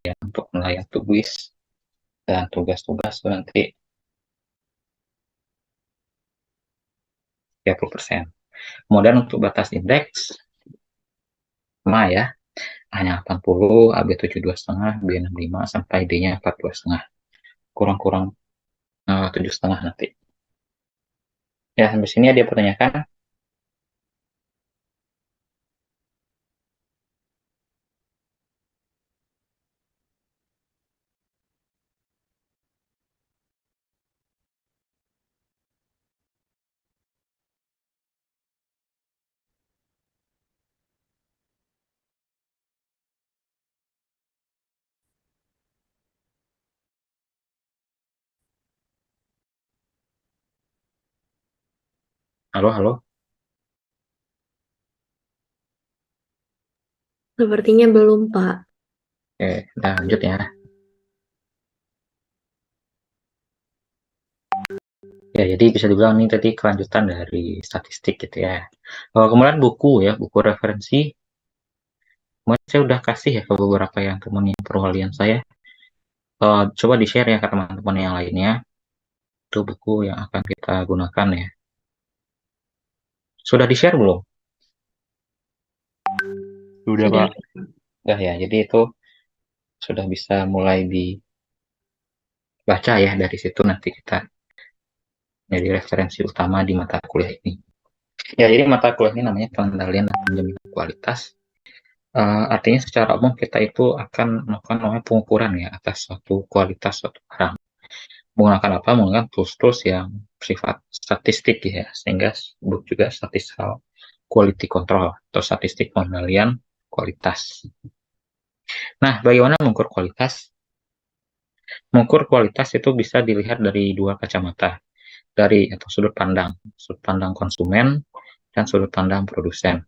ya, untuk penilaian tugas dan tugas-tugas nanti 30%. Kemudian untuk batas indeks sama ya, hanya 80, AB 72,5, B 65 sampai D-nya 42,5. Kurang-kurang 7,5 nanti. Ya, sampai sini ada pertanyaan. Halo, halo. Sepertinya belum, Pak. Oke, kita lanjut ya. Ya, jadi bisa dibilang ini tadi kelanjutan dari statistik gitu ya. Kemudian buku ya, buku referensi. Kemudian saya udah kasih ya ke beberapa yang teman yang perwalian saya. Coba di-share ya ke teman-teman yang lainnya. Itu buku yang akan kita gunakan ya. Sudah di-share belum? Sudah, Sudah. Pak. Udah ya, jadi itu sudah bisa mulai dibaca ya, dari situ nanti kita jadi referensi utama di mata kuliah ini. Ya, jadi mata kuliah ini namanya pengendalian dan penjaminan kualitas. Artinya secara umum kita itu akan melakukan namanya pengukuran ya atas suatu kualitas suatu barang. Menggunakan apa? Menggunakan tools-tools yang sifat statistik ya, sehingga disebut juga statistical quality control atau statistik pengendalian kualitas. Nah, bagaimana mengukur kualitas? Mengukur kualitas itu bisa dilihat dari dua kacamata, dari atau sudut pandang konsumen dan sudut pandang produsen.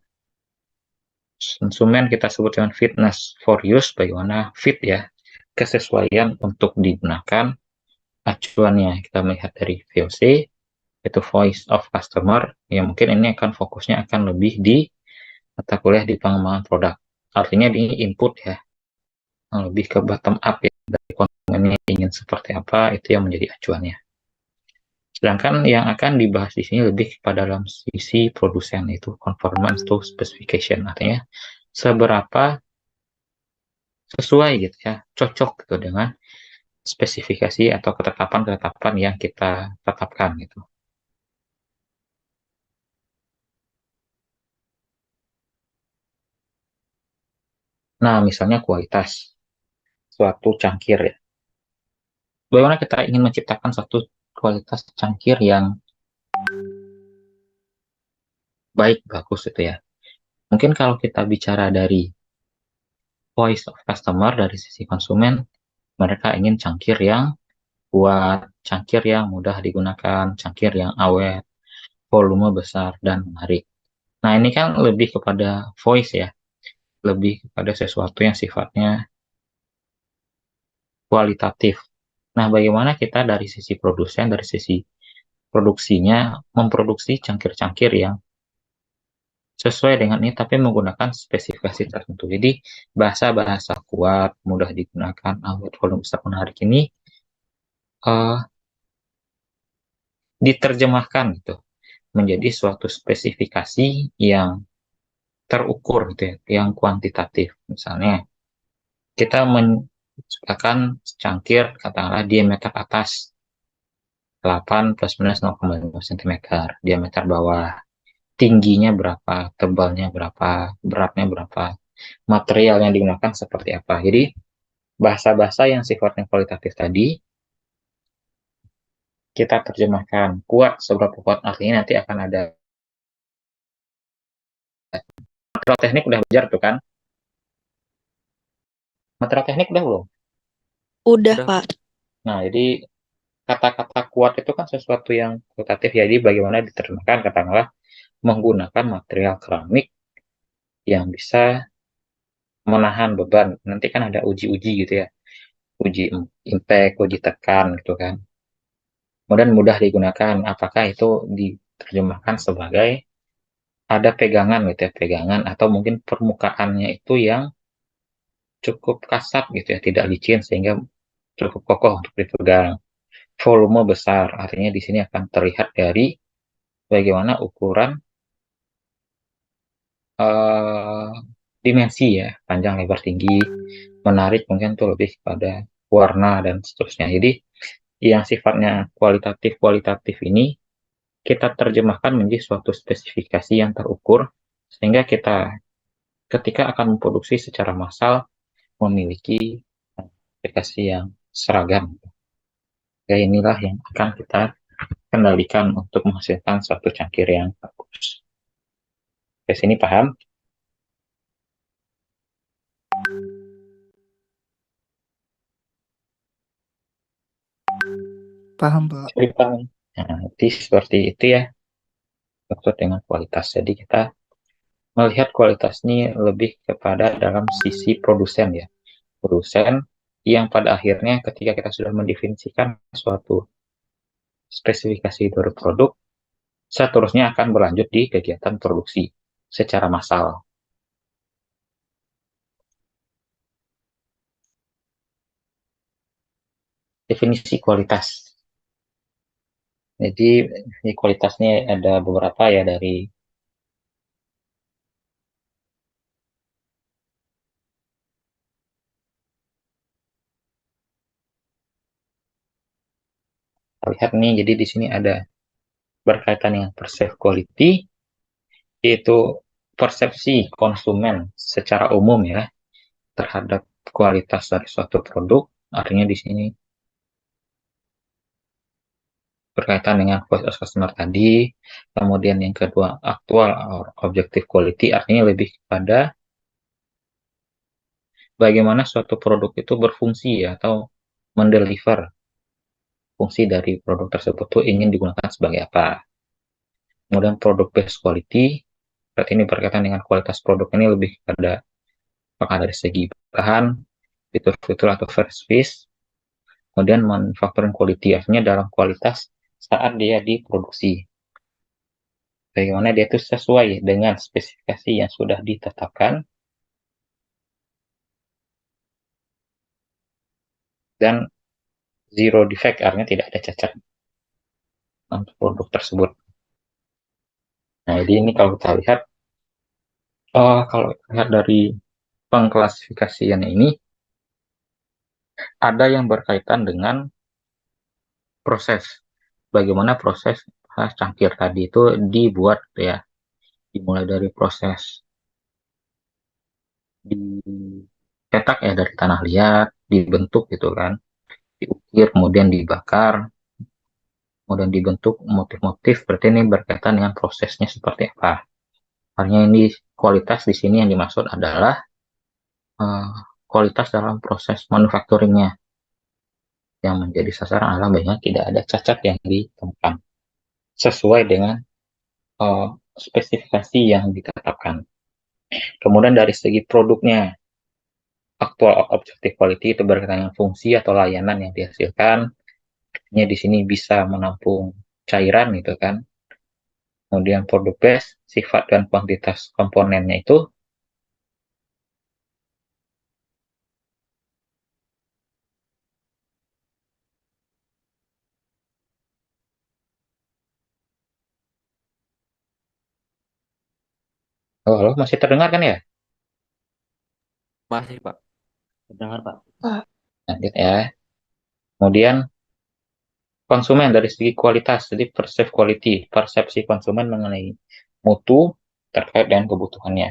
Konsumen kita sebut dengan fitness for use, bagaimana fit ya, kesesuaian untuk digunakan. Acuannya kita melihat dari VOC, itu Voice of Customer, yang mungkin ini akan fokusnya akan lebih di mata kuliah di pengembangan produk. Artinya di input ya, lebih ke bottom up ya, dari konsumennya ingin seperti apa, itu yang menjadi acuannya. Sedangkan yang akan dibahas di sini lebih pada dalam sisi produsen, itu conformance to specification, artinya seberapa sesuai gitu ya, cocok gitu dengan spesifikasi atau ketetapan-ketetapan yang kita tetapkan gitu. Nah, misalnya kualitas suatu cangkir ya. Bagaimana kita ingin menciptakan suatu kualitas cangkir yang baik, bagus itu ya. Mungkin kalau kita bicara dari voice of customer, dari sisi konsumen, mereka ingin cangkir yang kuat, cangkir yang mudah digunakan, cangkir yang awet, volume besar, dan menarik. Nah, ini kan lebih kepada voice ya, lebih kepada sesuatu yang sifatnya kualitatif. Nah, bagaimana kita dari sisi produsen, dari sisi produksinya, memproduksi cangkir-cangkir yang sesuai dengan ini, tapi menggunakan spesifikasi tertentu. Jadi, bahasa-bahasa kuat, mudah digunakan, awet, volume besar, menarik ini uh, diterjemahkan gitu menjadi suatu spesifikasi yang terukur gitu ya, yang kuantitatif. Misalnya, kita menciptakan cangkir katakanlah diameter atas 8 plus minus 0,5 cm, diameter bawah tingginya berapa, tebalnya berapa, beratnya berapa, material yang digunakan seperti apa. Jadi bahasa-bahasa yang sifatnya kualitatif tadi kita terjemahkan kuat, seberapa kuat, artinya nanti akan ada material teknik. Udah belajar tuh kan, material teknik udah belum? Udah, Udah. Pak. Nah, jadi kata-kata kuat itu kan sesuatu yang kualitatif, jadi bagaimana diterjemahkan katakanlah menggunakan material keramik yang bisa menahan beban. Nanti kan ada uji-uji gitu ya, uji impact, uji tekan gitu kan. Kemudian mudah digunakan, apakah itu diterjemahkan sebagai ada pegangan gitu ya, pegangan atau mungkin permukaannya itu yang cukup kasar gitu ya, tidak licin sehingga cukup kokoh untuk dipegang. Volume besar, artinya di sini akan terlihat dari bagaimana ukuran eh, dimensi ya, panjang, lebar, tinggi, menarik mungkin tuh lebih pada warna dan seterusnya. Jadi yang sifatnya kualitatif ini kita terjemahkan menjadi suatu spesifikasi yang terukur sehingga kita ketika akan memproduksi secara massal memiliki aplikasi yang seragam. Ya inilah yang akan kita kendalikan untuk menghasilkan suatu cangkir yang bagus. Ke sini paham? Paham, Pak. Paham. Nah, jadi seperti itu ya maksud dengan kualitas. Jadi kita melihat kualitas ini lebih kepada dalam sisi produsen ya. Produsen yang pada akhirnya ketika kita sudah mendefinisikan suatu spesifikasi dari produk, seterusnya akan berlanjut di kegiatan produksi secara massal. Definisi kualitas. Jadi di kualitasnya ada beberapa ya dari lihat nih. Jadi di sini ada berkaitan dengan perceived quality, yaitu persepsi konsumen secara umum ya terhadap kualitas dari suatu produk. Artinya di sini berkaitan dengan voice of customer tadi. Kemudian yang kedua aktual or objective quality, artinya lebih kepada bagaimana suatu produk itu berfungsi ya, atau mendeliver fungsi dari produk tersebut tuh ingin digunakan sebagai apa. Kemudian produk based quality, berarti ini berkaitan dengan kualitas produk ini lebih pada apakah dari segi bahan, fitur-fitur atau service. Kemudian manufacturing quality, artinya dalam kualitas saat dia diproduksi. Bagaimana dia itu sesuai dengan spesifikasi yang sudah ditetapkan dan zero defect, artinya tidak ada cacat untuk produk tersebut. Nah, jadi ini kalau kita lihat, kalau lihat dari pengklasifikasian ini, ada yang berkaitan dengan proses. Bagaimana proses cangkir tadi itu dibuat ya, dimulai dari proses dicetak ya dari tanah liat, dibentuk gitu kan, diukir, kemudian dibakar, kemudian dibentuk motif-motif. Berarti ini berkaitan dengan prosesnya seperti apa. Artinya ini kualitas di sini yang dimaksud adalah uh, kualitas dalam proses manufacturingnya. Yang menjadi sasaran adalah banyak tidak ada cacat yang ditemukan sesuai dengan spesifikasi yang ditetapkan. Kemudian dari segi produknya, actual objective quality itu berkaitan dengan fungsi atau layanan yang dihasilkan. Ini di sini bisa menampung cairan gitu kan. Kemudian produk base, sifat dan kuantitas komponennya itu halo, masih terdengar kan ya? Masih, Pak. Dengar, Pak. Lanjut ya. Kemudian konsumen dari segi kualitas, jadi perceived quality, persepsi konsumen mengenai mutu terkait dengan kebutuhannya.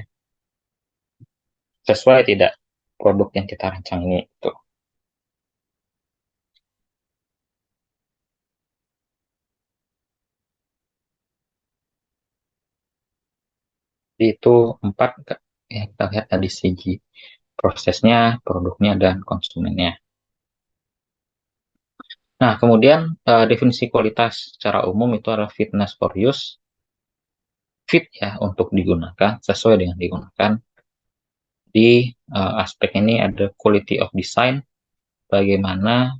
Sesuai tidak produk yang kita rancang ini itu. Itu 4 yang kita lihat dari segi prosesnya, produknya, dan konsumennya. Nah, kemudian definisi kualitas secara umum itu adalah fitness for use, fit ya untuk digunakan, sesuai dengan digunakan. Di aspek ini ada quality of design, bagaimana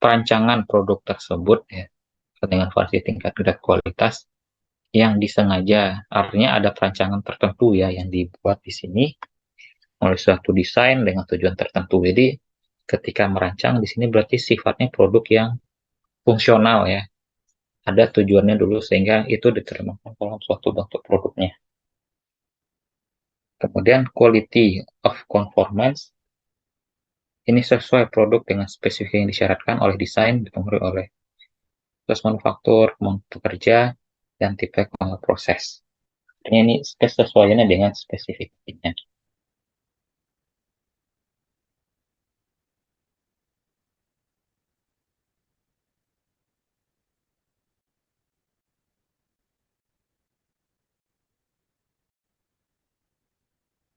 perancangan produk tersebut ya dengan versi tingkat kualitas yang disengaja, artinya ada perancangan tertentu ya yang dibuat di sini oleh suatu desain dengan tujuan tertentu. Jadi ketika merancang di sini berarti sifatnya produk yang fungsional ya. Ada tujuannya dulu sehingga itu diterjemahkan dalam suatu bentuk produknya. Kemudian quality of conformance, ini sesuai produk dengan spesifik yang disyaratkan oleh desain, dipengaruhi oleh proses manufaktur, kemampuan pekerja, dan tipe proses. Ini kesesuaiannya dengan spesifikasinya.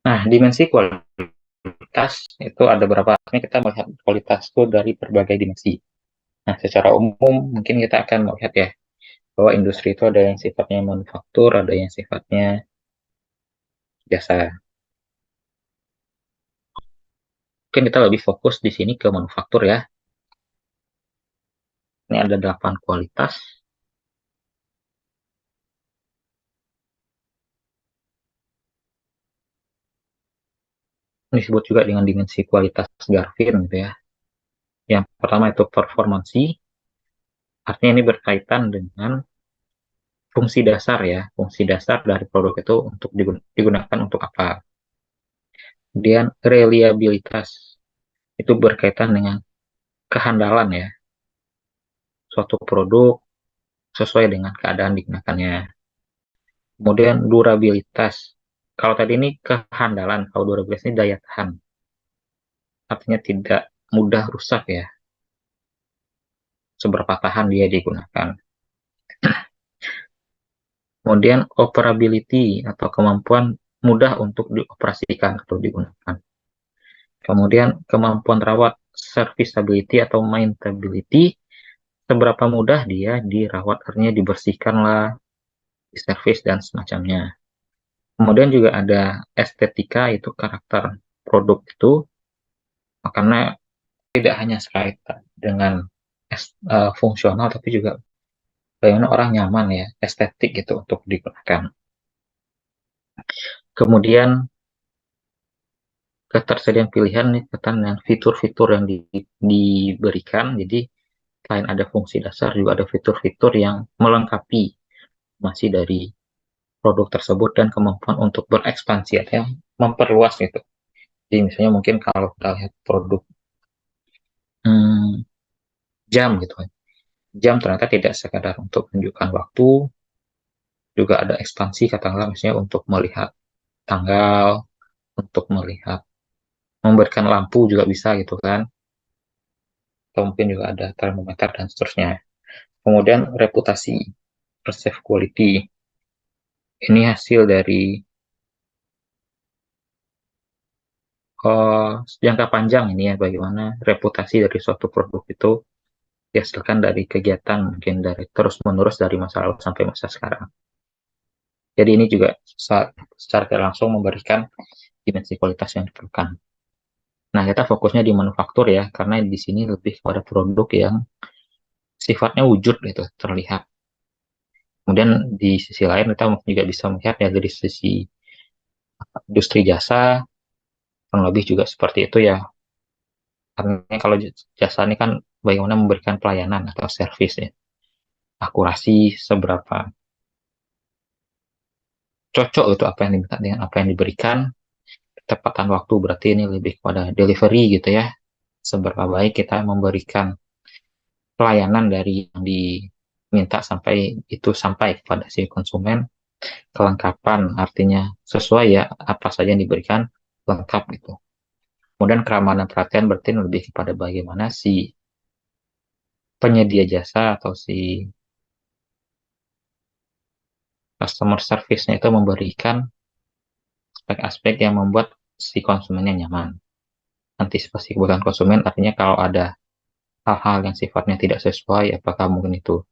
Nah, dimensi kualitas itu ada berapa? Ini kita melihat kualitas itu dari berbagai dimensi. Nah, secara umum mungkin kita akan melihat ya, bahwa industri itu ada yang sifatnya manufaktur, ada yang sifatnya jasa. Mungkin kita lebih fokus di sini ke manufaktur ya. Ini ada 8 kualitas. Ini disebut juga dengan dimensi kualitas Garvin gitu ya. Yang pertama itu performansi, artinya ini berkaitan dengan fungsi dasar ya, fungsi dasar dari produk itu untuk digunakan untuk apa. Kemudian reliabilitas, itu berkaitan dengan kehandalan ya, suatu produk sesuai dengan keadaan digunakannya. Kemudian durabilitas, kalau tadi ini kehandalan, kalau durabilitas ini daya tahan, artinya tidak mudah rusak ya, seberapa tahan dia digunakan. Kemudian operability atau kemampuan mudah untuk dioperasikan atau digunakan. Kemudian kemampuan rawat serviceability atau maintainability, seberapa mudah dia dirawat, artinya dibersihkan lah, diservis dan semacamnya. Kemudian juga ada estetika, itu karakter produk itu, karena tidak hanya sekaitan dengan fungsional, tapi juga bagaimana orang nyaman ya, estetik gitu untuk digunakan. Kemudian ketersediaan pilihan nih kaitan dengan fitur-fitur yang diberikan. Jadi selain ada fungsi dasar juga ada fitur-fitur yang melengkapi masih dari produk tersebut dan kemampuan untuk berekspansi atau memperluas gitu. Jadi misalnya mungkin kalau kita lihat produk jam gitu kan. Jam ternyata tidak sekadar untuk menunjukkan waktu, juga ada ekspansi katakanlah misalnya untuk melihat tanggal, untuk melihat memberikan lampu juga bisa gitu kan. Atau mungkin juga ada termometer dan seterusnya. Kemudian reputasi, perceived quality. Ini hasil dari jangka panjang ini ya, bagaimana reputasi dari suatu produk itu dihasilkan dari kegiatan, mungkin dari terus-menerus dari masa lalu sampai masa sekarang. Jadi ini juga secara tidak langsung memberikan dimensi kualitas yang diperlukan. Nah, kita fokusnya di manufaktur ya, karena di sini lebih pada produk yang sifatnya wujud gitu, terlihat. Kemudian di sisi lain kita juga bisa melihat ya dari sisi industri jasa, kurang lebih juga seperti itu ya. Karena kalau jasa ini kan bagaimana memberikan pelayanan atau servis ya. Akurasi seberapa cocok itu apa yang diminta dengan apa yang diberikan. Ketepatan waktu berarti ini lebih pada delivery gitu ya. Seberapa baik kita memberikan pelayanan dari yang diminta sampai itu sampai kepada si konsumen. Kelengkapan artinya sesuai ya apa saja yang diberikan lengkap gitu. Kemudian keramahan dan perhatian berarti lebih kepada bagaimana si penyedia jasa atau si customer service-nya itu memberikan aspek-aspek yang membuat si konsumennya nyaman. Antisipasi kebutuhan konsumen artinya kalau ada hal-hal yang sifatnya tidak sesuai, apakah mungkin itu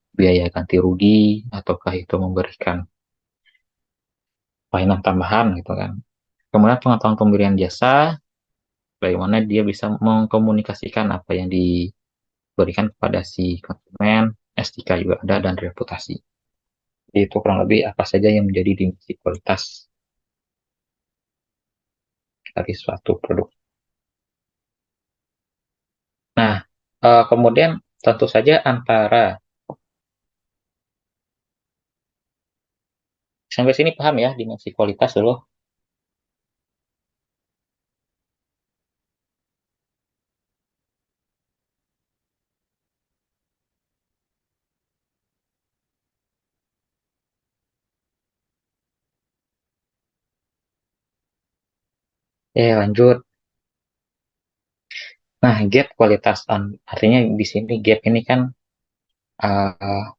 biaya ganti rugi, ataukah itu memberikan pelayanan tambahan gitu kan. Kemudian pengetahuan pemberian jasa, bagaimana dia bisa mengkomunikasikan apa yang diberikan kepada si konsumen, etika juga ada, dan reputasi. Itu kurang lebih apa saja yang menjadi dimensi kualitas dari suatu produk. Nah, kemudian tentu saja sampai sini paham ya dimensi kualitas dulu. Lanjut. Nah, gap kualitas artinya di sini gap ini kan uh,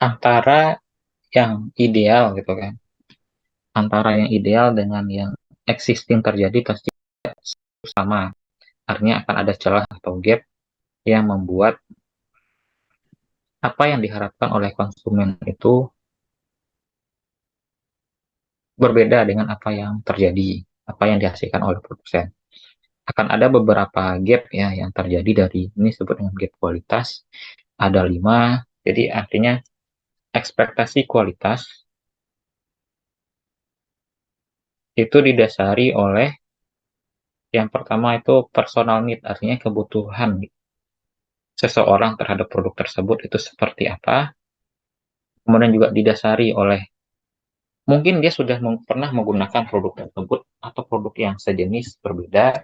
antara yang ideal gitu kan. Antara yang ideal dengan yang existing terjadi pasti sama. Artinya akan ada celah atau gap yang membuat apa yang diharapkan oleh konsumen itu berbeda dengan apa yang terjadi, apa yang dihasilkan oleh produsen. Akan ada beberapa gap ya yang terjadi dari ini disebut dengan gap kualitas. Ada 5, jadi artinya ekspektasi kualitas itu didasari oleh yang pertama itu personal need, artinya kebutuhan seseorang terhadap produk tersebut itu seperti apa. Kemudian juga didasari oleh mungkin dia sudah pernah menggunakan produk tersebut atau produk yang sejenis berbeda,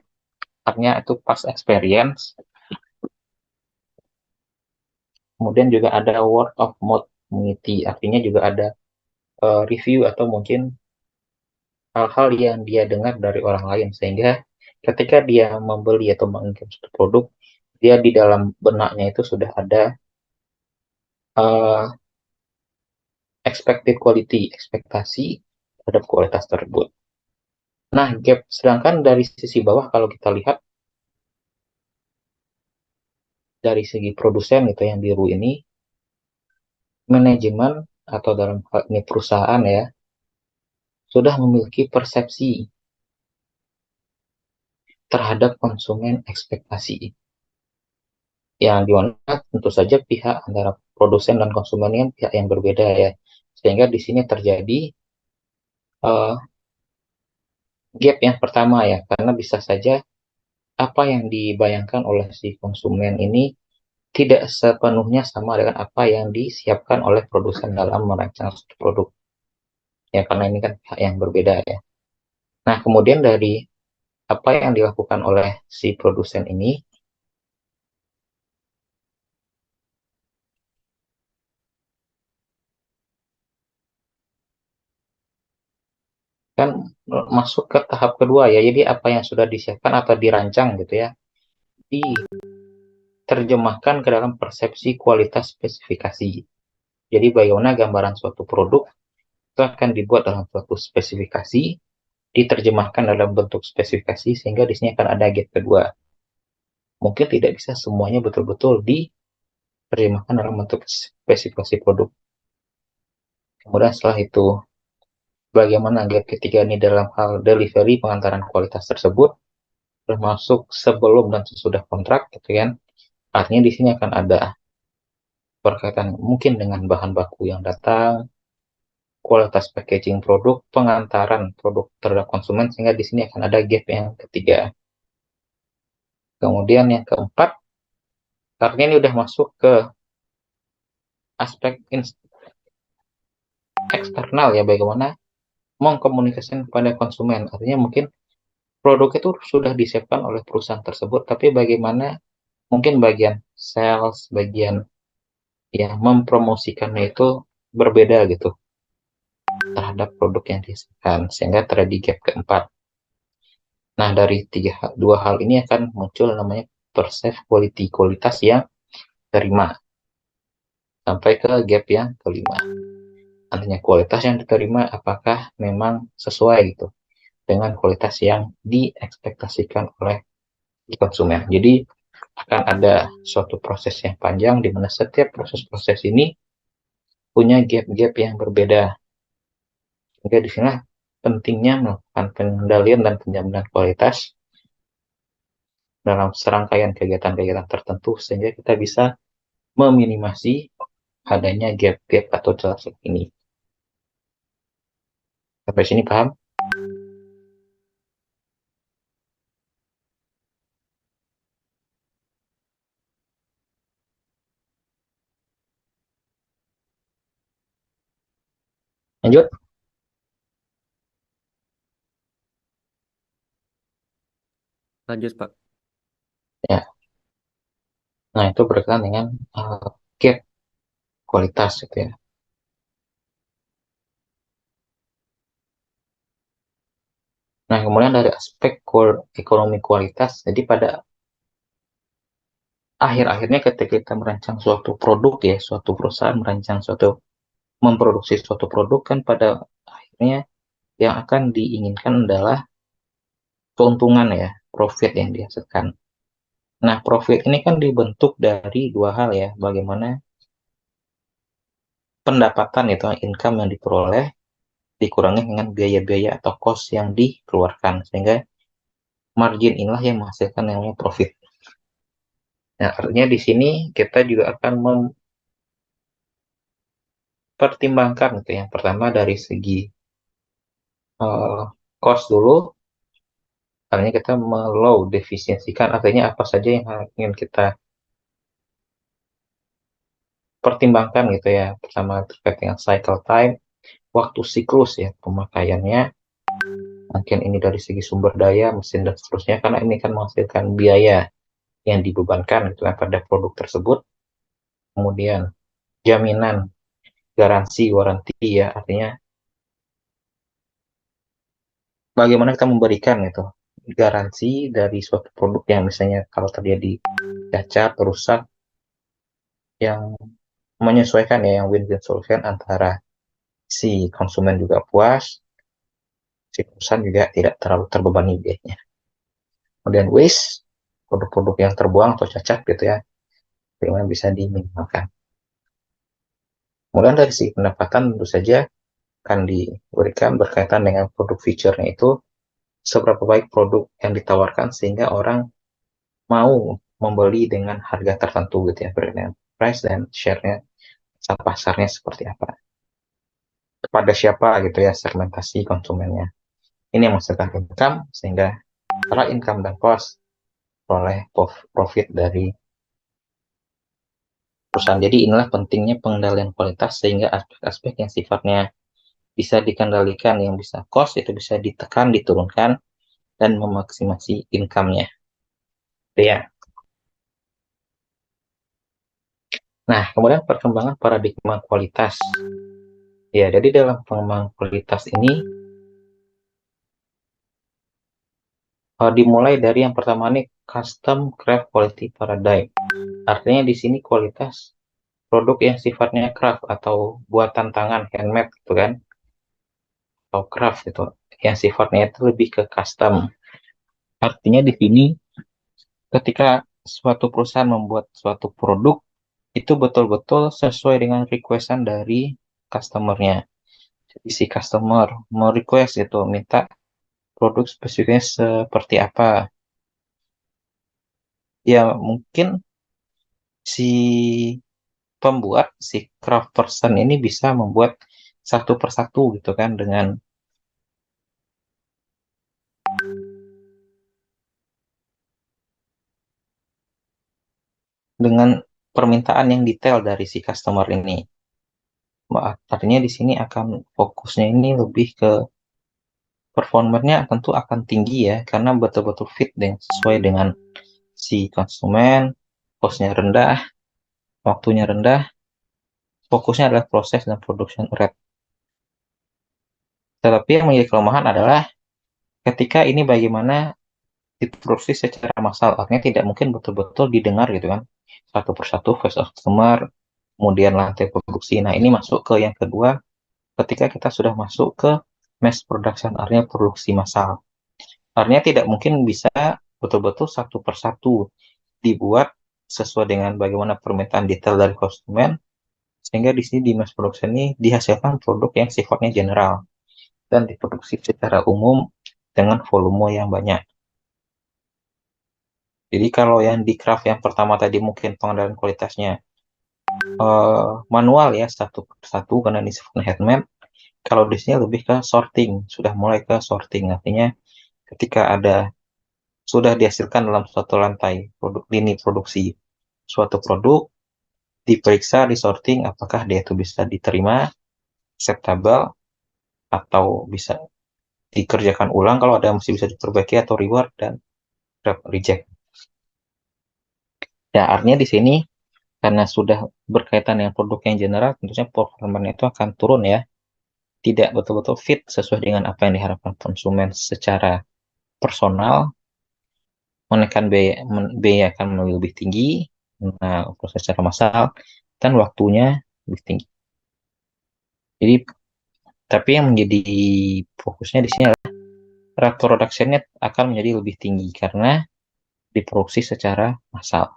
artinya itu past experience. Kemudian juga ada word of mouth community, artinya juga ada review atau mungkin hal-hal yang dia dengar dari orang lain, sehingga ketika dia membeli atau menginginkan suatu produk, dia di dalam benaknya itu sudah ada uh, expected quality, ekspektasi terhadap kualitas tersebut. Nah, gap sedangkan dari sisi bawah kalau kita lihat dari segi produsen itu yang biru ini, manajemen atau dalam hal ini perusahaan ya, sudah memiliki persepsi terhadap konsumen ekspektasi. Yang dimana tentu saja pihak antara produsen dan konsumen ini pihak yang berbeda ya. Sehingga di sini terjadi uh, gap yang pertama ya, karena bisa saja apa yang dibayangkan oleh si konsumen ini tidak sepenuhnya sama dengan apa yang disiapkan oleh produsen dalam merancang suatu produk. Ya, karena ini kan pihak yang berbeda ya. Nah, kemudian dari apa yang dilakukan oleh si produsen ini, kan masuk ke tahap kedua ya. Jadi apa yang sudah disiapkan atau dirancang gitu ya, diterjemahkan ke dalam persepsi kualitas spesifikasi. Jadi bagaimana gambaran suatu produk itu akan dibuat dalam suatu spesifikasi, diterjemahkan dalam bentuk spesifikasi, sehingga di sini akan ada gap kedua. Mungkin tidak bisa semuanya betul-betul diterjemahkan dalam bentuk spesifikasi produk. Kemudian setelah itu, bagaimana gap ketiga ini dalam hal delivery pengantaran kualitas tersebut, termasuk sebelum dan sesudah kontrak, gitu kan? Artinya di sini akan ada berkaitan mungkin dengan bahan baku yang datang, kualitas packaging produk, pengantaran produk terhadap konsumen, sehingga di sini akan ada gap yang ketiga. Kemudian yang keempat, karena ini udah masuk ke aspek eksternal ya, bagaimana mengkomunikasikan kepada konsumen. Artinya mungkin produk itu sudah disiapkan oleh perusahaan tersebut, tapi bagaimana mungkin bagian sales, bagian yang mempromosikannya itu berbeda gitu terhadap produk yang disiapkan, sehingga terjadi gap keempat. Nah, dari dua hal ini akan muncul namanya perceived quality, kualitas yang diterima, sampai ke gap yang kelima. Artinya kualitas yang diterima apakah memang sesuai gitu dengan kualitas yang diekspektasikan oleh konsumen. Jadi akan ada suatu proses yang panjang di mana setiap proses-proses ini punya gap-gap yang berbeda. Sehingga di sini pentingnya melakukan pengendalian dan penjaminan kualitas dalam serangkaian kegiatan-kegiatan tertentu sehingga kita bisa meminimasi adanya gap-gap atau celah ini. Sampai sini paham? Lanjut. Lanjut, Pak. Ya. Nah, itu berkaitan dengan gap kualitas gitu ya. Nah, kemudian dari aspek ekonomi kualitas, jadi pada akhir-akhirnya ketika kita merancang suatu produk ya, suatu perusahaan memproduksi suatu produk kan pada akhirnya yang akan diinginkan adalah keuntungan ya, profit yang dihasilkan. Nah, profit ini kan dibentuk dari dua hal ya, bagaimana pendapatan itu, income yang diperoleh, dikurangi dengan biaya-biaya atau cost yang dikeluarkan, sehingga margin inilah yang menghasilkan yang namanya profit. Nah, artinya di sini kita juga akan mempertimbangkan gitu yang pertama dari segi cost dulu, artinya kita melow defisiensikan, artinya apa saja yang ingin kita pertimbangkan gitu ya. Pertama terkait dengan cycle time, waktu siklus ya pemakaiannya, mungkin ini dari segi sumber daya, mesin dan seterusnya, karena ini kan menghasilkan biaya yang dibebankan gitu kan pada produk tersebut. Kemudian jaminan, garansi, waranti ya, artinya bagaimana kita memberikan gitu garansi dari suatu produk yang misalnya kalau terjadi cacat, rusak, yang menyesuaikan ya, yang win-win solution antara si konsumen juga puas, si perusahaan juga tidak terlalu terbebani biayanya. Kemudian waste, produk-produk yang terbuang atau cacat gitu ya, bagaimana bisa diminimalkan. Kemudian dari segi pendapatan tentu saja akan diberikan berkaitan dengan produk feature-nya itu, seberapa baik produk yang ditawarkan sehingga orang mau membeli dengan harga tertentu gitu ya, dengan price dan share-nya, pasarnya seperti apa, kepada siapa gitu ya segmentasi konsumennya. Ini yang menghasilkan income, sehingga antara income dan cost oleh profit dari perusahaan. Jadi inilah pentingnya pengendalian kualitas, sehingga aspek-aspek yang sifatnya bisa dikendalikan, yang bisa cost itu bisa ditekan, diturunkan, dan memaksimasi income-nya. Ya. Nah, kemudian perkembangan paradigma kualitas. Ya, jadi dalam pengembangan kualitas ini dimulai dari yang pertama nih, custom craft quality paradigm. Artinya di sini kualitas produk yang sifatnya craft atau buatan tangan, handmade gitu kan, atau craft itu, yang sifatnya itu lebih ke custom. Artinya di sini ketika suatu perusahaan membuat suatu produk itu betul-betul sesuai dengan requestan dari customernya. Jadi si customer mau request itu minta produk spesifiknya seperti apa. Ya mungkin si pembuat, si craft person ini bisa membuat satu persatu gitu kan, dengan permintaan yang detail dari si customer ini. Artinya di sini akan fokusnya ini lebih ke performernya tentu akan tinggi ya, karena betul-betul fit dan sesuai dengan si konsumen, costnya rendah, waktunya rendah, fokusnya adalah proses dan production rate. Tetapi yang menjadi kelemahan adalah ketika ini bagaimana diproduksi secara massal, artinya tidak mungkin betul-betul didengar gitu kan, satu persatu voice of customer, kemudian lantai produksi. Nah ini masuk ke yang kedua, ketika kita sudah masuk ke mass production, artinya produksi massal. Artinya tidak mungkin bisa betul-betul satu persatu dibuat sesuai dengan bagaimana permintaan detail dari konsumen, sehingga di sini di mass production ini dihasilkan produk yang sifatnya general. dan diproduksi secara umum dengan volume yang banyak. Jadi kalau yang di craft yang pertama tadi mungkin pengendalian kualitasnya manual ya, satu persatu karena ini sifatnya handmade. Kalau di sini lebih ke sorting, sudah mulai ke sorting. Artinya ketika sudah dihasilkan dalam suatu lantai lini produksi suatu produk, diperiksa, disorting, apakah dia itu bisa diterima, acceptable, atau bisa dikerjakan ulang kalau ada masih bisa diperbaiki, atau reward dan reject. Ya, artinya di sini karena sudah berkaitan dengan produk yang general, tentunya performanya itu akan turun ya. Tidak betul-betul fit sesuai dengan apa yang diharapkan konsumen secara personal, menekan biaya akan lebih tinggi, nah, proses secara massal, dan waktunya lebih tinggi. Jadi, tapi yang menjadi fokusnya di sini adalah rate production-nya akan menjadi lebih tinggi karena diproduksi secara massal.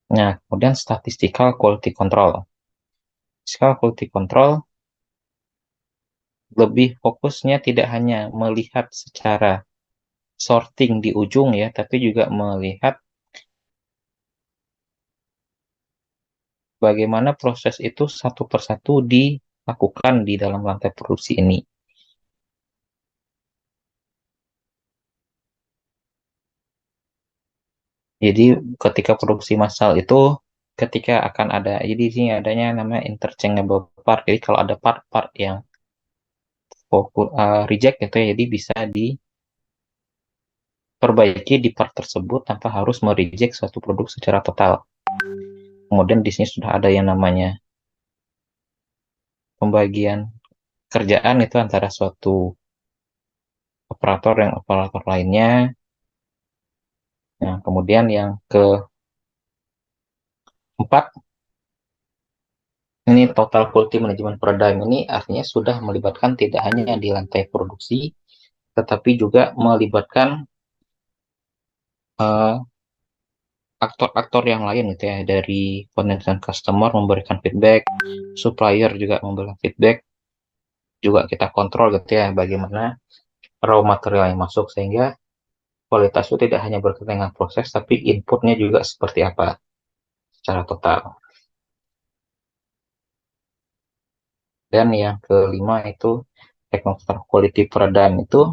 Nah, kemudian statistical quality control. Statistical quality control lebih fokusnya tidak hanya melihat secara sorting di ujung ya, tapi juga melihat bagaimana proses itu satu persatu dilakukan di dalam lantai produksi ini. Jadi ketika produksi massal itu ketika akan ada, jadi di sini adanya namanya interchangeable part. Jadi kalau ada part-part yang reject gitu ya, jadi bisa diperbaiki di part tersebut tanpa harus mereject suatu produk secara total. Kemudian di sini sudah ada yang namanya pembagian kerjaan itu antara suatu operator yang operator lainnya. Nah, kemudian yang keempat, ini total quality management paradigm ini artinya sudah melibatkan tidak hanya di lantai produksi, tetapi juga melibatkan aktor-aktor yang lain gitu ya, dari potensial customer memberikan feedback, supplier juga memberikan feedback, juga kita kontrol gitu ya bagaimana raw material yang masuk sehingga kualitas itu tidak hanya berkaitan dengan proses tapi inputnya juga seperti apa secara total. Dan yang kelima itu technical quality paradigm itu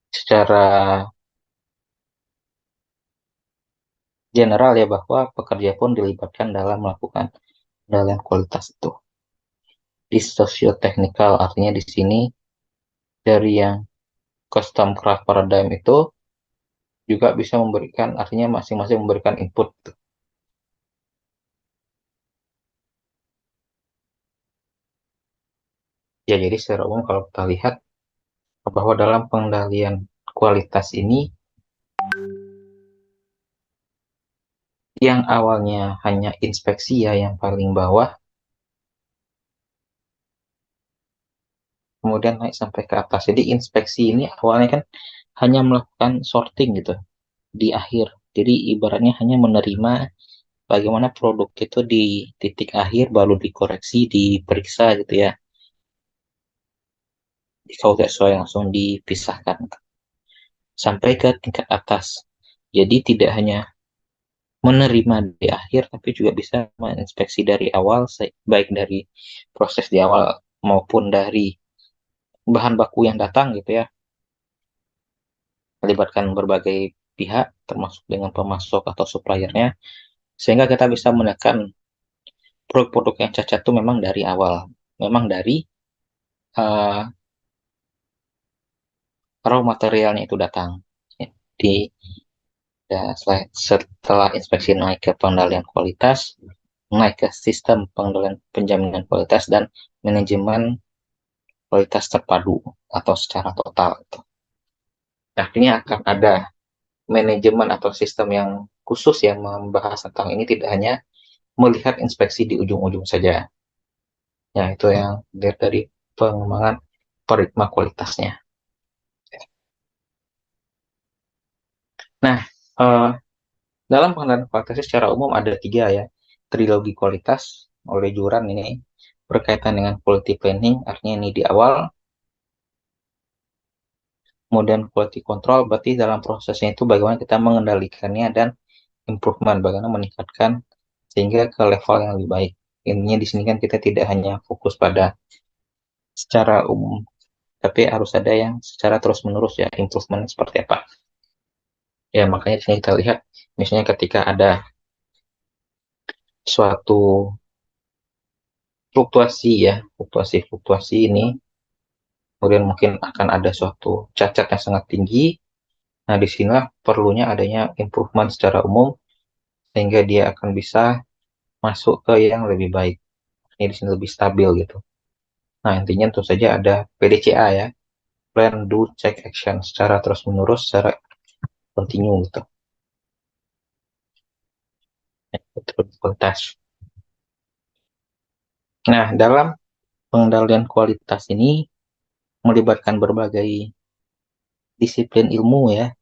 secara general ya, bahwa pekerja pun dilibatkan dalam melakukan pengendalian kualitas itu. Di socio-technical artinya di sini dari yang custom craft paradigm itu juga bisa memberikan, artinya masing-masing memberikan input. Ya, jadi secara umum kalau kita lihat bahwa dalam pengendalian kualitas ini yang awalnya hanya inspeksi ya yang paling bawah, kemudian naik sampai ke atas. Jadi inspeksi ini awalnya kan hanya melakukan sorting gitu di akhir. Jadi ibaratnya hanya menerima bagaimana produk itu di titik akhir baru dikoreksi, diperiksa gitu ya. Kalau tidak sesuai langsung dipisahkan sampai ke tingkat atas. Jadi tidak hanya menerima di akhir, tapi juga bisa menginspeksi dari awal, baik dari proses di awal maupun dari bahan baku yang datang gitu ya, melibatkan berbagai pihak, termasuk dengan pemasok atau suppliernya, sehingga kita bisa menekan produk-produk yang cacat itu memang dari awal, memang dari uh, raw materialnya itu datang. Di setelah inspeksi naik ke pengendalian kualitas, naik ke sistem pengendalian penjaminan kualitas dan manajemen kualitas terpadu atau secara total. Artinya akan ada manajemen atau sistem yang khusus yang membahas tentang ini, tidak hanya melihat inspeksi di ujung-ujung saja. Ya, itu yang dilihat dari pengembangan paradigma kualitasnya. Nah, Eh, dalam pengendalian kualitas secara umum ada tiga ya. Trilogi kualitas oleh Juran ini berkaitan dengan quality planning, artinya ini di awal. Kemudian quality control berarti dalam prosesnya itu bagaimana kita mengendalikannya, dan improvement bagaimana meningkatkan sehingga ke level yang lebih baik. Intinya di sini kan kita tidak hanya fokus pada secara umum, tapi harus ada yang secara terus-menerus ya, improvement seperti apa. Ya, makanya di sini kita lihat misalnya ketika ada suatu fluktuasi ya, fluktuasi ini, kemudian mungkin akan ada suatu cacat yang sangat tinggi. Nah, disinilah perlunya adanya improvement secara umum sehingga dia akan bisa masuk ke yang lebih baik. Ini di sini lebih stabil gitu. Nah, intinya tentu saja ada PDCA ya, Plan, Do, Check, Action, secara terus-menerus, secara kontinu gitu. Terus kualitas. Nah, dalam pengendalian kualitas ini melibatkan berbagai disiplin ilmu ya,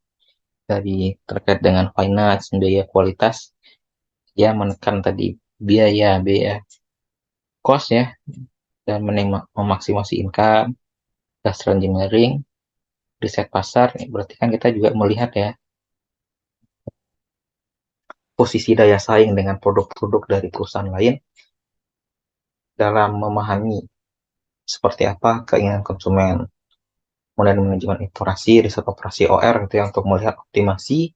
dari terkait dengan finance, biaya kualitas, ya menekan tadi biaya biaya cost ya, dan memaksimasi income, industrial engineering, riset pasar. Berarti kan kita juga melihat ya posisi daya saing dengan produk-produk dari perusahaan lain dalam memahami seperti apa keinginan konsumen. Kemudian manajemen operasi, riset operasi OR gitu ya, untuk melihat optimasi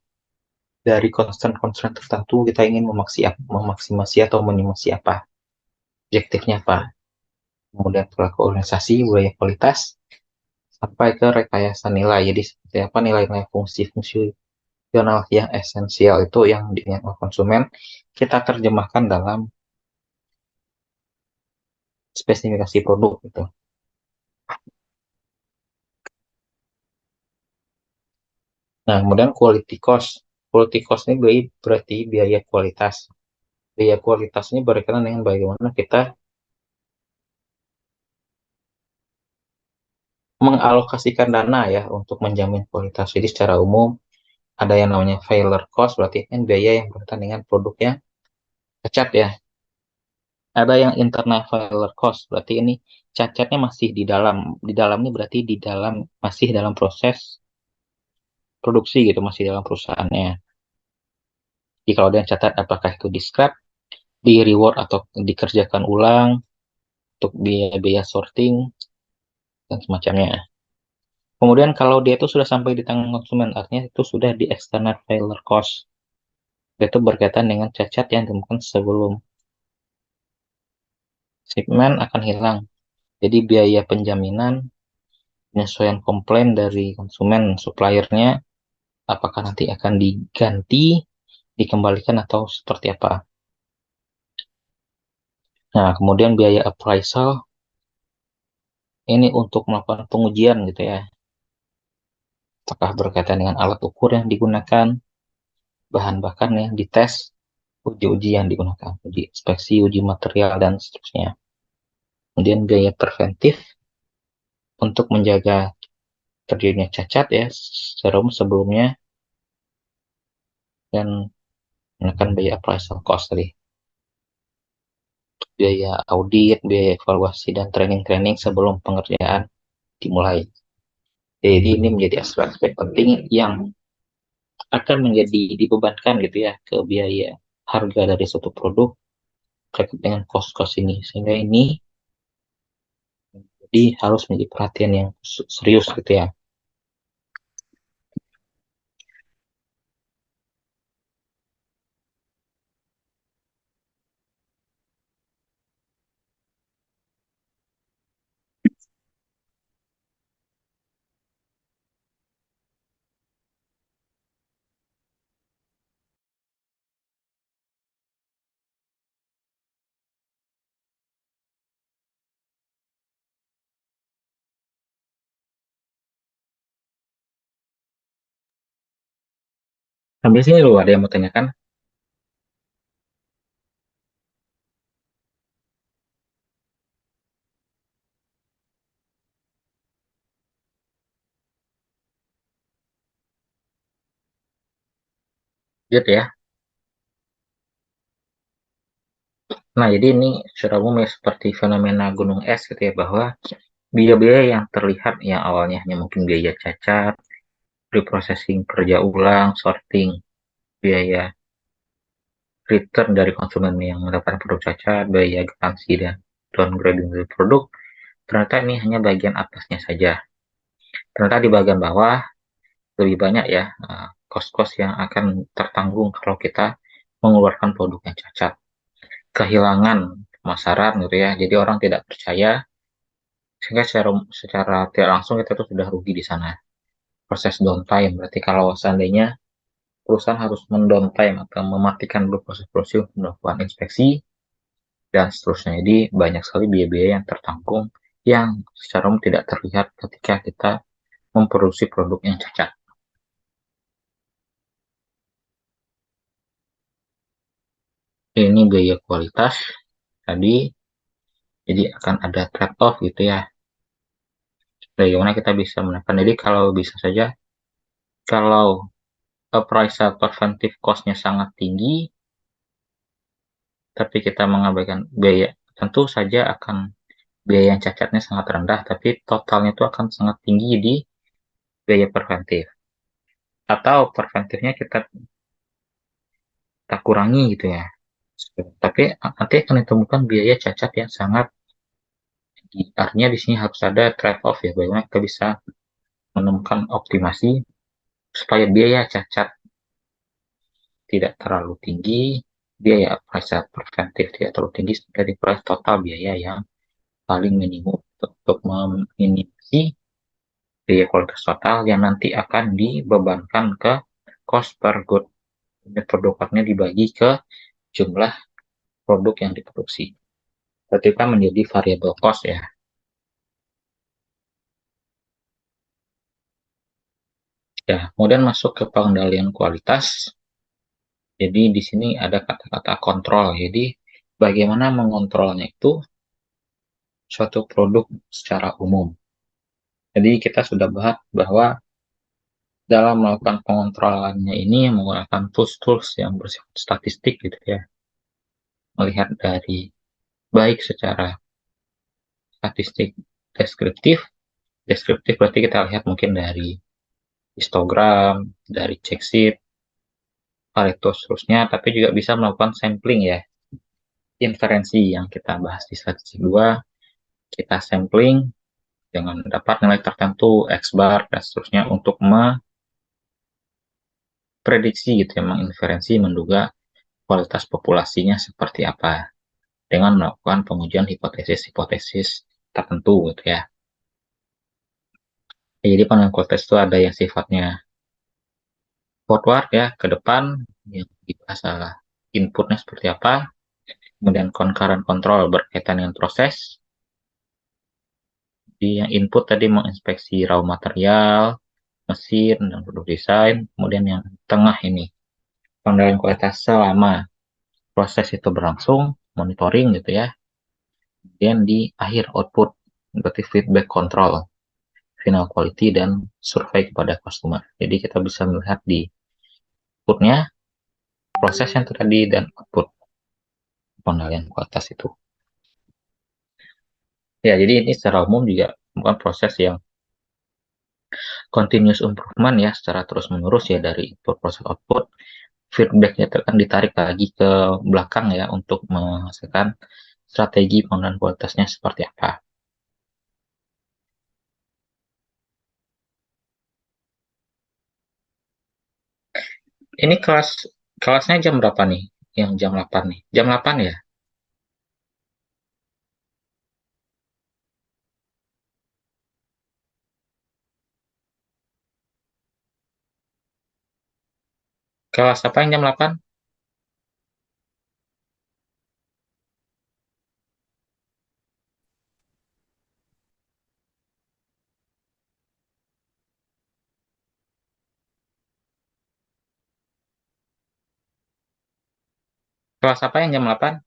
dari concern-concern tertentu, kita ingin memaksimasi atau minimasi apa, objektifnya apa. Kemudian perilaku organisasi, budaya kualitas, sampai ke rekayasa nilai. Jadi seperti apa nilai-nilai fungsi-fungsi fungsional yang esensial itu yang diinginkan oleh konsumen, kita terjemahkan dalam spesifikasi produk gitu. Nah, kemudian quality cost. Quality cost ini berarti biaya kualitas. Biaya kualitas ini berkaitan dengan bagaimana kita mengalokasikan dana ya untuk menjamin kualitas. Jadi secara umum ada yang namanya failure cost, berarti kan biaya yang berkaitan dengan produk yang cacat ya. Ada yang internal failure cost, berarti ini cacatnya masih di dalam. Di dalam ini berarti di dalam, masih dalam proses produksi gitu, masih dalam perusahaannya. Jadi kalau ada yang catat, apakah itu di scrap, di reward, atau dikerjakan ulang untuk biaya-biaya sorting dan semacamnya. Kemudian kalau dia itu sudah sampai di tangan konsumen, artinya itu sudah di external failure cost. Itu berkaitan dengan cacat yang ditemukan sebelum shipment akan hilang. Jadi biaya penjaminan, penyesuaian komplain dari konsumen, suppliernya, apakah nanti akan diganti, dikembalikan, atau seperti apa. Nah, kemudian biaya appraisal, ini untuk melakukan pengujian gitu ya. Apakah berkaitan dengan alat ukur yang digunakan, bahan bakar yang dites, uji-uji yang digunakan, uji inspeksi, uji material, dan seterusnya. Kemudian biaya preventif untuk menjaga terjadinya cacat ya serum sebelumnya, dan menekan biaya appraisal cost tadi. Biaya audit, biaya evaluasi, dan training-training sebelum pengerjaan dimulai. Jadi ini menjadi aspek-aspek penting yang akan menjadi dibebankan gitu ya ke biaya harga dari suatu produk terkait dengan cost-cost ini. Sehingga ini jadi harus menjadi perhatian yang serius gitu ya. Sampai sini loh, ada yang mau tanyakan? Gitu ya. Nah, jadi ini secara umum ya seperti fenomena gunung es gitu ya, bahwa biaya-biaya yang terlihat yang awalnya hanya mungkin biaya cacat, reprocessing kerja ulang, sorting, biaya return dari konsumen yang mendapatkan produk cacat, biaya garansi dan downgrading dari produk, ternyata ini hanya bagian atasnya saja. Ternyata di bagian bawah lebih banyak ya kos-kos yang akan tertanggung kalau kita mengeluarkan produk yang cacat. Kehilangan pemasaran gitu ya, jadi orang tidak percaya, sehingga secara tidak langsung kita tuh sudah rugi di sana. Proses downtime, berarti kalau seandainya perusahaan harus mendowntime atau mematikan dulu proses-proses untuk melakukan inspeksi dan seterusnya. Jadi banyak sekali biaya-biaya yang tertanggung yang secara umum tidak terlihat ketika kita memproduksi produk yang cacat. Ini biaya kualitas tadi, jadi akan ada trade off gitu ya. Bagaimana kita bisa menekan. Jadi kalau bisa saja, kalau price preventive cost-nya sangat tinggi, tapi kita mengabaikan biaya, tentu saja akan biaya yang cacatnya sangat rendah, tapi totalnya itu akan sangat tinggi di biaya preventif. Atau preventifnya kita kurangi gitu ya. Tapi nanti akan ditemukan biaya cacat yang sangat tinggi. Artinya di sini harus ada trade-off ya, bagaimana kita bisa menemukan optimasi supaya biaya cacat tidak terlalu tinggi, biaya price preventif tidak terlalu tinggi, dari price total biaya yang paling minimum untuk meminimasi biaya kualitas total yang nanti akan dibebankan ke cost per good. Unit produknya dibagi ke jumlah produk yang diproduksi. Berarti kan menjadi variable cost ya. Ya, kemudian masuk ke pengendalian kualitas. Jadi di sini ada kata-kata kontrol. Jadi bagaimana mengontrolnya itu suatu produk secara umum. Jadi kita sudah bahas bahwa dalam melakukan pengontrolannya ini menggunakan tools-tools yang bersifat statistik gitu ya. Melihat dari baik secara statistik deskriptif, deskriptif berarti kita lihat mungkin dari histogram, dari check sheet, hal itu seterusnya, tapi juga bisa melakukan sampling ya, inferensi yang kita bahas di statistik 2, kita sampling dengan dapat nilai tertentu, X bar, dan seterusnya untuk memprediksi gitu ya, menginferensi, menduga kualitas populasinya seperti apa, dengan melakukan pengujian hipotesis-hipotesis tertentu gitu ya. Jadi penilaian kualitas itu ada yang sifatnya forward ya, ke depan, yang dibahas adalah inputnya seperti apa, kemudian concurrent control berkaitan dengan proses. Jadi yang input tadi menginspeksi raw material, mesin, dan produk desain. Kemudian yang tengah ini, pengendalian kualitas selama proses itu berlangsung, monitoring gitu ya. Kemudian di akhir output, berarti feedback control, final quality, dan survei kepada customer. Jadi kita bisa melihat di outputnya, proses yang tadi, dan output pengendalian kualitas itu. Ya, jadi ini secara umum juga bukan proses yang continuous improvement ya, secara terus-menerus ya, dari input proses output, feedbacknya akan ditarik lagi ke belakang ya untuk menghasilkan strategi pengendalian kualitasnya seperti apa. Ini kelasnya jam berapa nih? Yang jam 8 nih. Jam 8 ya? Kelas apa yang jam 8? Kelas apa yang jam 8?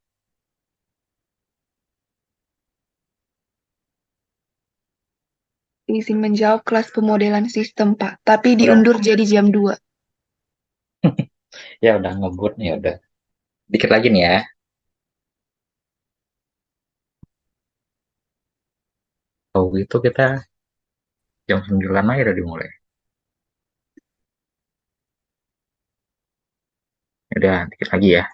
Izin menjawab kelas pemodelan sistem, Pak, tapi diundur jadi jam 2. Ya udah ngebut nih, udah. Dikit lagi nih ya. Kalau gitu kita jam 9 aja udah dimulai. Udah dikit lagi ya.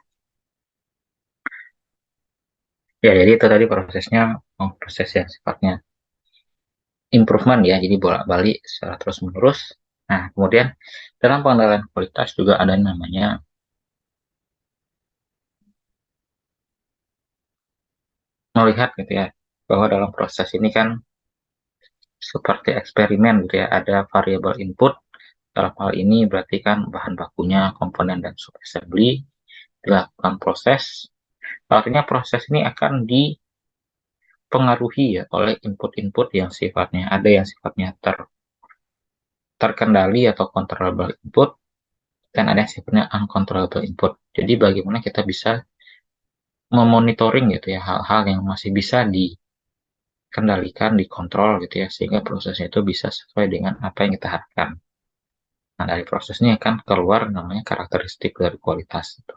Ya, jadi itu tadi prosesnya, proses yang sifatnya improvement ya, jadi bolak-balik secara terus-menerus. Nah, kemudian dalam pengendalian kualitas juga ada namanya melihat gitu ya, bahwa dalam proses ini kan seperti eksperimen gitu ya, ada variabel input. Dalam hal ini berarti kan bahan bakunya, komponen dan subassembly dilakukan proses. Artinya proses ini akan dipengaruhi ya oleh input-input yang sifatnya ada yang sifatnya terkendali atau controllable input, dan ada yang sifatnya uncontrollable input. Jadi bagaimana kita bisa memonitoring gitu ya hal-hal yang masih bisa dikendalikan, dikontrol gitu ya, sehingga prosesnya itu bisa sesuai dengan apa yang kita harapkan. Nah, dari prosesnya akan keluar namanya karakteristik dari kualitas gitu.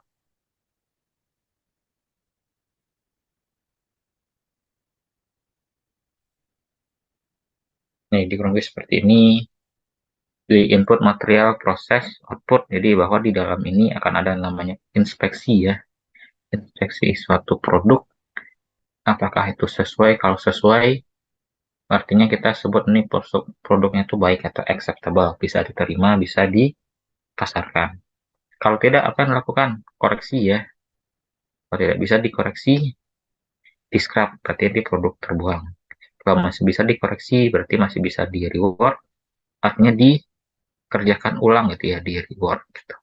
Nih, di kurang lebih seperti ini, di input material proses output. Jadi bahwa di dalam ini akan ada namanya inspeksi ya. Inspeksi suatu produk, apakah itu sesuai. Kalau sesuai, artinya kita sebut ini produknya itu baik atau acceptable, bisa diterima, bisa dipasarkan. Kalau tidak, apa yang dilakukan? Koreksi ya. Kalau tidak bisa dikoreksi, di scrap, berarti di produk terbuang. Kalau masih bisa dikoreksi, berarti masih bisa di reward, artinya dikerjakan ulang gitu ya, di reward gitu.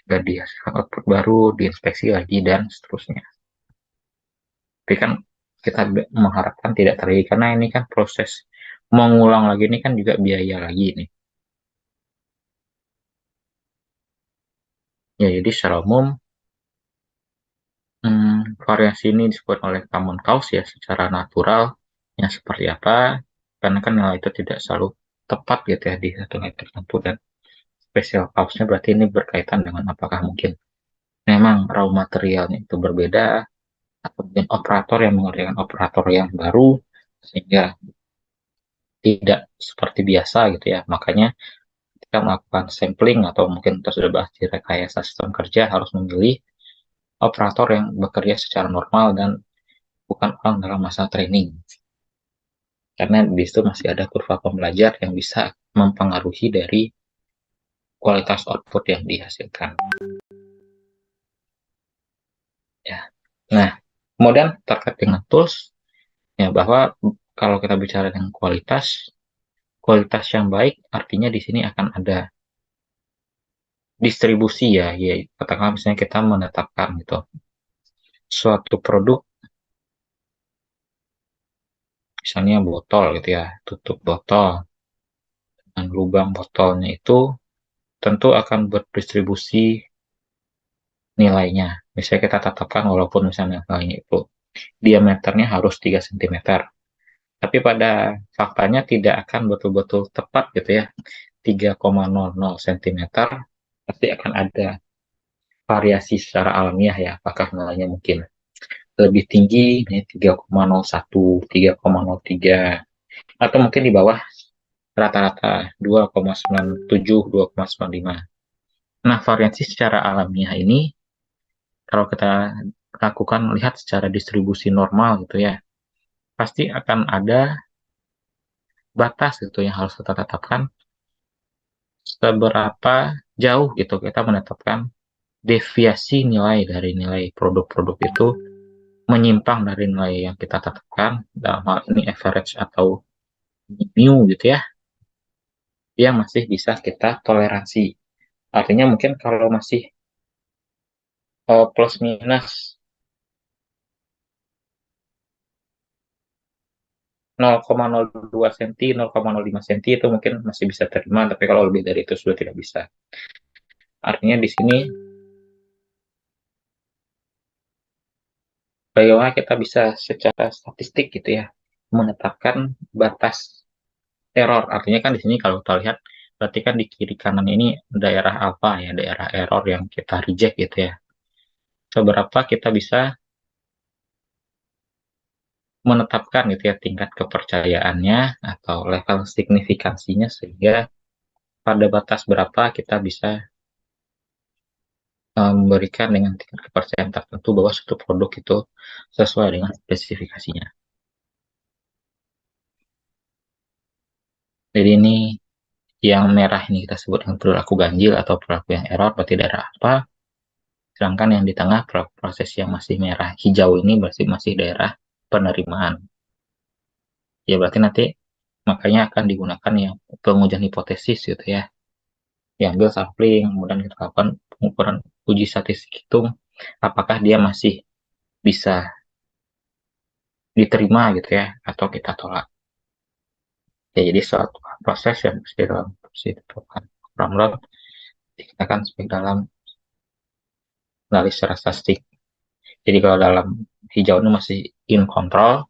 Dan dihasilkan output baru, diinspeksi lagi, dan seterusnya. Tapi kan kita mengharapkan tidak terjadi, karena ini kan proses mengulang lagi ini kan juga biaya lagi nih. Ya, jadi secara umum, variasi ini disebut oleh common cause ya, secara natural, yang seperti apa, karena kan nilai itu tidak selalu tepat gitu ya di satu nilai tertentu, dan special cause-nya berarti ini berkaitan dengan apakah mungkin memang raw materialnya itu berbeda, atau mungkin operator yang mengerjakan operator yang baru, sehingga tidak seperti biasa gitu ya. Makanya kita melakukan sampling atau mungkin kita sudah bahas di rekayasa sistem kerja, harus memilih operator yang bekerja secara normal dan bukan orang dalam masa training. Karena di situ masih ada kurva pembelajar yang bisa mempengaruhi dari kualitas output yang dihasilkan. Ya. Nah, kemudian terkait dengan tools, ya bahwa kalau kita bicara dengan kualitas yang baik artinya di sini akan ada distribusi ya, ya katakanlah misalnya kita menetapkan gitu suatu produk, misalnya botol gitu ya, tutup botol dan lubang botolnya itu tentu akan berdistribusi nilainya. Misalnya kita tetapkan walaupun misalnya nilainya itu diameternya harus 3 cm, tapi pada faktanya tidak akan betul-betul tepat gitu ya, 3,00 cm, pasti akan ada variasi secara alamiah ya, apakah nilainya mungkin lebih tinggi, 3,01, 3,03, atau mungkin di bawah rata-rata 2,97, 2,95. Nah, variasi secara alamiah ini, kalau kita lakukan lihat secara distribusi normal gitu ya, pasti akan ada batas gitu yang harus kita tetapkan, seberapa jauh gitu kita menetapkan deviasi nilai dari nilai produk-produk itu menyimpang dari nilai yang kita tetapkan, dalam hal ini average atau mu gitu ya, yang masih bisa kita toleransi. Artinya mungkin kalau masih plus minus 0,02 cm, 0,05 cm itu mungkin masih bisa terima, tapi kalau lebih dari itu sudah tidak bisa. Artinya di sini bagaimana kita bisa secara statistik gitu ya menetapkan batas error. Artinya kan di sini kalau kita lihat Berarti kan di kiri kanan ini daerah apa ya, daerah error yang kita reject gitu ya. Seberapa kita bisa menetapkan gitu ya tingkat kepercayaannya atau level signifikansinya sehingga pada batas berapa kita bisa memberikan dengan tingkat kepercayaan tertentu bahwa suatu produk itu sesuai dengan spesifikasinya. Jadi ini yang merah ini kita sebut dengan perilaku ganjil atau perilaku yang error, berarti daerah apa. Sedangkan yang di tengah proses yang masih merah hijau ini berarti masih daerah penerimaan. Ya berarti nanti makanya akan digunakan yang pengujian hipotesis gitu ya. Diambil sampling, kemudian kita lakukan pengukuran uji statistik hitung, apakah dia masih bisa diterima gitu ya, atau kita tolak. Ya, jadi suatu proses yang mesti dalam proses dilakukan Ramrod dikatakan sebagai dalam analis secara statistik. Jadi kalau dalam hijau ini masih in control,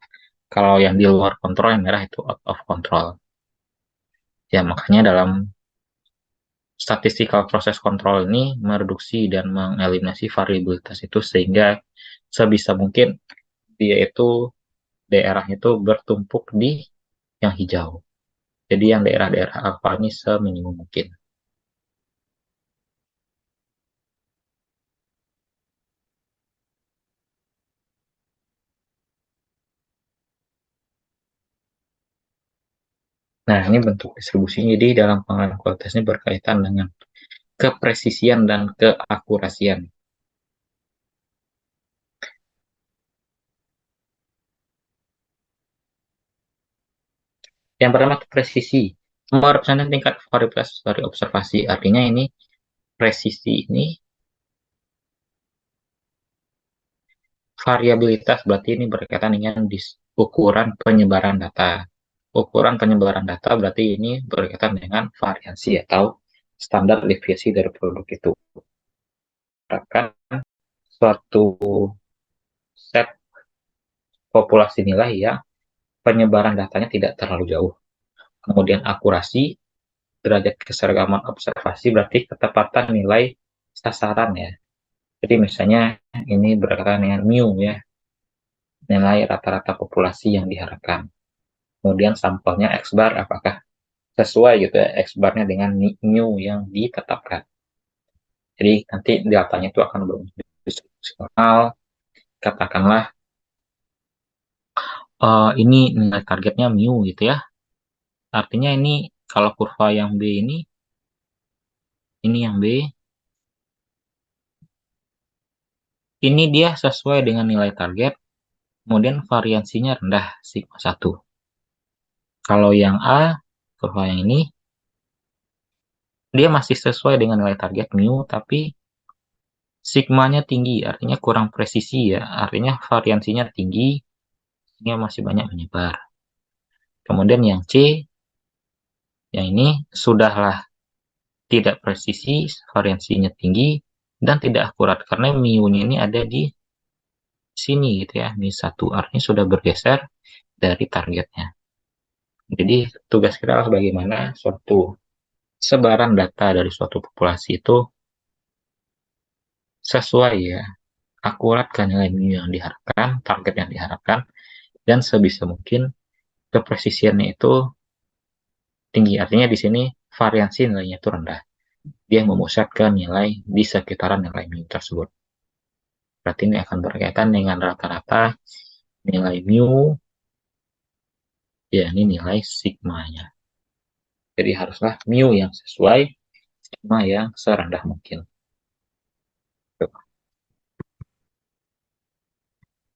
kalau yang di luar kontrol yang merah itu out of control. Ya makanya dalam statistical proses kontrol ini mereduksi dan mengeliminasi variabilitas itu sehingga sebisa mungkin dia itu daerah itu bertumpuk di yang hijau. Jadi yang daerah-daerah alfa ini seminimum mungkin. Nah, ini bentuk distribusinya. Jadi dalam pengenalan kualitas ini berkaitan dengan kepresisian dan keakurasian. Yang pertama itu presisi. Merepresentasikan tingkat variabilitas dari observasi. Artinya ini presisi ini variabilitas berarti ini berkaitan dengan ukuran penyebaran data. Ukuran penyebaran data berarti ini berkaitan dengan variansi atau standar deviasi dari produk itu. Akan suatu set populasi nilai yang penyebaran datanya tidak terlalu jauh. Kemudian akurasi, derajat keseragaman observasi berarti ketepatan nilai sasaran ya. Jadi misalnya ini berkaitan dengan mu ya, nilai rata-rata populasi yang diharapkan. Kemudian sampelnya X bar apakah sesuai gitu ya X barnya dengan mu yang ditetapkan. Jadi nanti datanya itu akan berdistribusional, katakanlah ini nilai targetnya mu gitu ya. Artinya ini kalau kurva yang B ini yang B, ini dia sesuai dengan nilai target, kemudian variansinya rendah, sigma 1. Kalau yang A, kurva yang ini, dia masih sesuai dengan nilai target mu, tapi sigmanya tinggi, artinya kurang presisi ya, artinya variansinya tinggi, sehingga masih banyak menyebar. Kemudian yang C, yang ini sudahlah tidak presisi, variansinya tinggi, dan tidak akurat, karena mu-nya ini ada di sini gitu ya, mu 1, artinya sudah bergeser dari targetnya. Jadi tugas kita adalah bagaimana suatu sebaran data dari suatu populasi itu sesuai ya, akurat kan nilai mu yang diharapkan, target yang diharapkan, dan sebisa mungkin kepresisiannya itu tinggi. Artinya di sini variansi nilainya itu rendah. Dia memusatkan nilai di sekitaran nilai mu tersebut. Berarti ini akan berkaitan dengan rata-rata nilai mu, ya ini nilai sigmanya. Jadi haruslah mu yang sesuai, sigma yang serendah mungkin.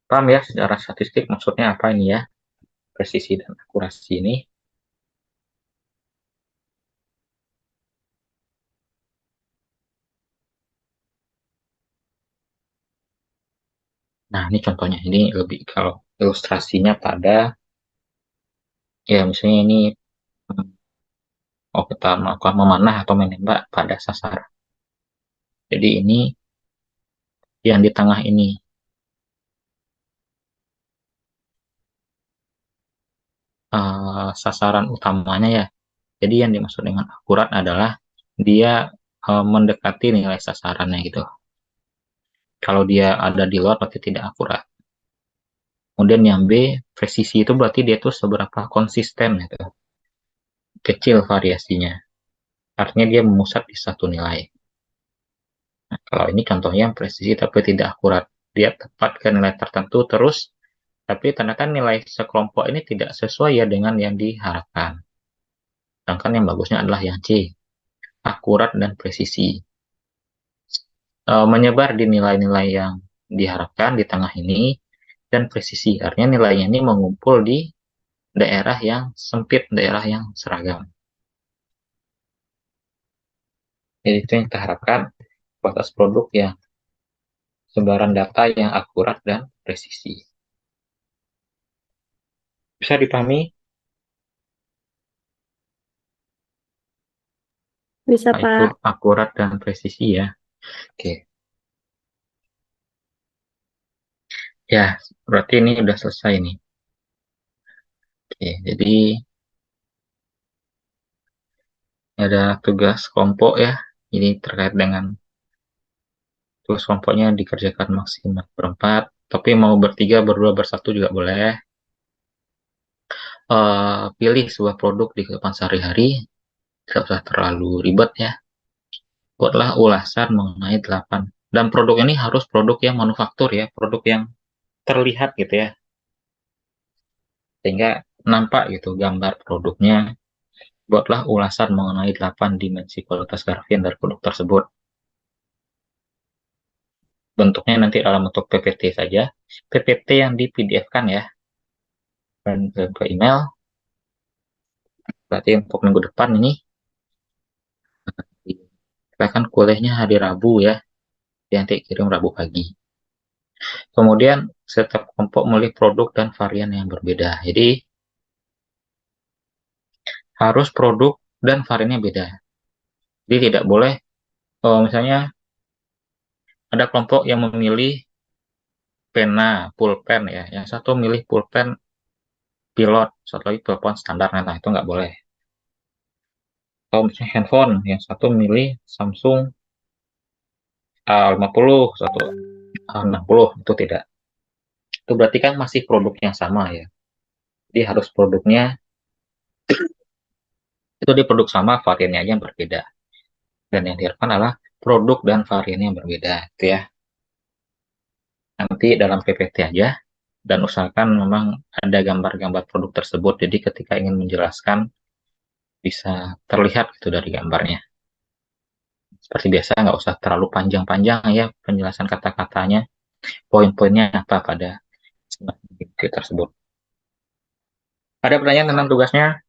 Paham ya secara statistik maksudnya apa ini ya? Presisi dan akurasi ini. Nah, ini contohnya. Ini lebih kalau ilustrasinya pada, ya misalnya ini, oh kita melakukan memanah atau menembak pada sasaran. Jadi ini yang di tengah ini sasaran utamanya ya. Jadi yang dimaksud dengan akurat adalah dia mendekati nilai sasarannya gitu. Kalau dia ada di luar berarti tidak akurat. Kemudian yang B, presisi itu berarti dia tuh seberapa konsisten gitu. Kecil variasinya. Artinya dia memusat di satu nilai. Nah, kalau ini contohnya presisi tapi tidak akurat. Dia tepat ke nilai tertentu terus, tapi ternyata nilai sekelompok ini tidak sesuai ya dengan yang diharapkan. Sedangkan yang bagusnya adalah yang C, akurat dan presisi. Menyebar di nilai-nilai yang diharapkan di tengah ini, dan presisi. Artinya nilainya ini mengumpul di daerah yang sempit, daerah yang seragam. Jadi itu yang kita harapkan batas produk yang sebaran data yang akurat dan presisi. Bisa dipahami? Bisa, Nah, itu Pak. akurat dan presisi ya. Oke. Ya, berarti ini udah selesai nih. Oke, jadi ada tugas kelompok ya. Ini terkait dengan tugas kelompoknya dikerjakan maksimal berempat, tapi mau bertiga, berdua, bersatu juga boleh. Pilih sebuah produk di kehidupan sehari-hari, tidak usah terlalu ribet ya. Buatlah ulasan mengenai 8. Dan produk ini harus produk yang manufaktur ya, produk yang terlihat gitu ya. Sehingga nampak gitu gambar produknya. Buatlah ulasan mengenai 8 dimensi kualitas Garvin dari produk tersebut. Bentuknya nanti dalam bentuk PPT saja. PPT yang di PDF-kan ya. Dan ke email. Berarti untuk minggu depan ini, kita kan kuliahnya hari Rabu ya. Nanti kirim Rabu pagi. Kemudian setiap kelompok memilih produk dan varian yang berbeda. Jadi harus produk dan variannya beda. Jadi tidak boleh, misalnya ada kelompok yang memilih pena, pulpen ya. Yang satu memilih pulpen pilot, satu lagi pulpen standar. Nah, itu nggak boleh. Kalau misalnya handphone, yang satu memilih Samsung A50, satu A60, itu tidak. Itu berarti kan masih produk yang sama ya. Jadi harus produknya, itu di produk sama, variannya aja yang berbeda. Dan yang diharapkan adalah produk dan variannya yang berbeda. Itu ya. Nanti dalam PPT aja, dan usahakan memang ada gambar-gambar produk tersebut. Jadi ketika ingin menjelaskan, bisa terlihat gitu dari gambarnya. Seperti biasa, nggak usah terlalu panjang-panjang ya penjelasan kata-katanya. Poin-poinnya apa pada tersebut. Ada pertanyaan tentang tugasnya?